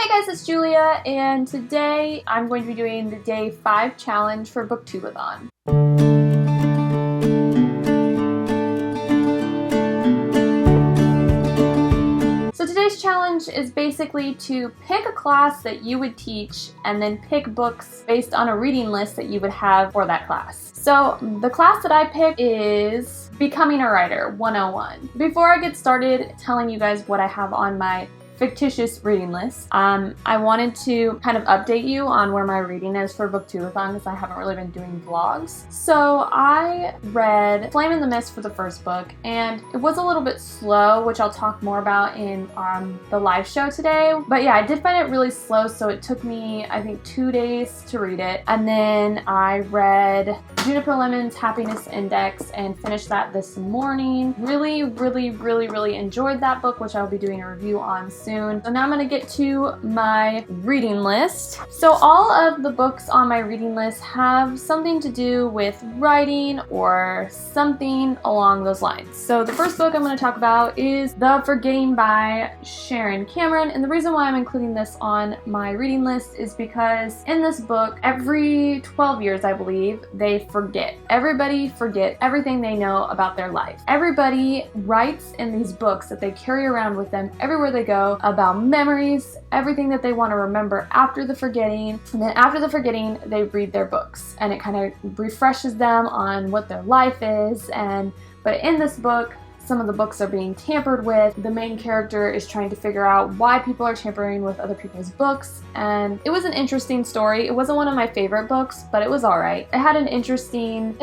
Hey guys, it's Julia, and today I'm going to be doing the day 5 challenge for Booktubeathon. So today's challenge is basically to pick a class that you would teach and then pick books based on a reading list that you would have for that class. So the class that I picked is Becoming a Writer 101. Before I get started telling you guys what I have on my fictitious reading list, I wanted to kind of update you on where my reading is for Booktubeathon because I haven't really been doing vlogs. So I read Flame in the Mist for the first book, and it was a little bit slow, which I'll talk more about in the live show today. But yeah, I did find it really slow, so it took me, I think, 2 days to read it. And then I read Juniper Lemon's Happiness Index and finished that this morning. Really enjoyed that book, which I'll be doing a review on soon. So now I'm going to get to my reading list. So all of the books on my reading list have something to do with writing or something along those lines. So the first book I'm going to talk about is The Forgetting by Sharon Cameron, and the reason why I'm including this on my reading list is because in this book, every 12 years, I believe, they forget. Everybody forget everything they know about their life. Everybody writes in these books that they carry around with them everywhere they go about memories, everything that they want to remember after the forgetting. And then after the forgetting, they read their books and it kind of refreshes them on what their life is. But in this book, some of the books are being tampered with. The main character is trying to figure out why people are tampering with other people's books, and it was an interesting story. It wasn't one of my favorite books, but it was alright. It had an interesting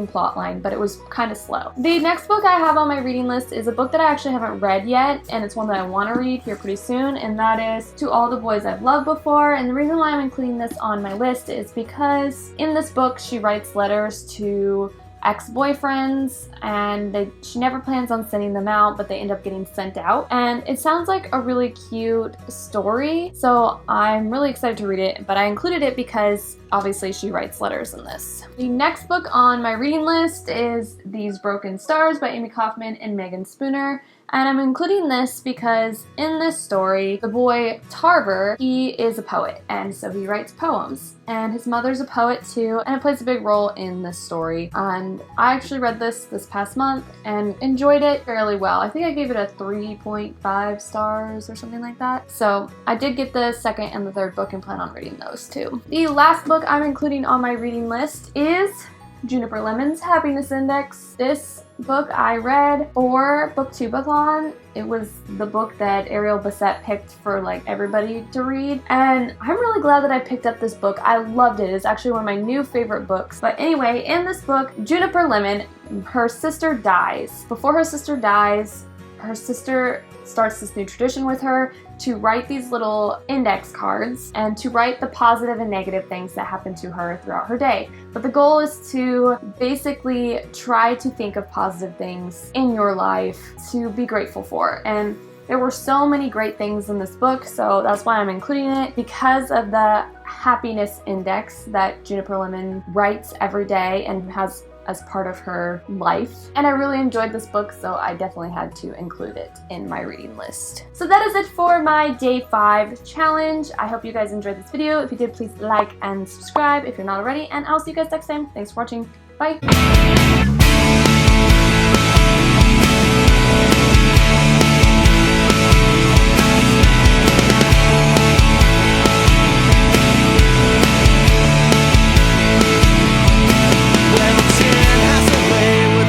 plot line, but it was kind of slow. The next book I have on my reading list is a book that I actually haven't read yet, and it's one that I want to read here pretty soon, and that is To All the Boys I've Loved Before. And the reason why I'm including this on my list is because in this book she writes letters to ex-boyfriends, and she never plans on sending them out, but they end up getting sent out. And it sounds like a really cute story, so I'm really excited to read it, but I included it because obviously she writes letters in this. The next book on my reading list is These Broken Stars by Amy Kaufman and Megan Spooner. And I'm including this because in this story, the boy Tarver, he is a poet, and so he writes poems. And his mother's a poet too, and it plays a big role in this story. And I actually read this past month and enjoyed it fairly well. I think I gave it a 3.5 stars or something like that. So I did get the second and the third book and plan on reading those too. The last book I'm including on my reading list is Juniper Lemon's Happiness Index. This book I read for Booktubeathon. It was the book that Ariel Bissett picked for like everybody to read, and I'm really glad that I picked up this book. I loved it. It's actually one of my new favorite books. But anyway, in this book, Juniper Lemon, her sister dies. Before her sister dies, her sister starts this new tradition with her to write these little index cards and to write the positive and negative things that happen to her throughout her day. But the goal is to basically try to think of positive things in your life to be grateful for. And there were so many great things in this book, so that's why I'm including it, because of the happiness index that Juniper Lemon writes every day and has as part of her life. And I really enjoyed this book, so I definitely had to include it in my reading list. So that is it for my day 5 challenge. I hope you guys enjoyed this video. If you did, please like and subscribe if you're not already, and I'll see you guys next time. Thanks for watching. Bye!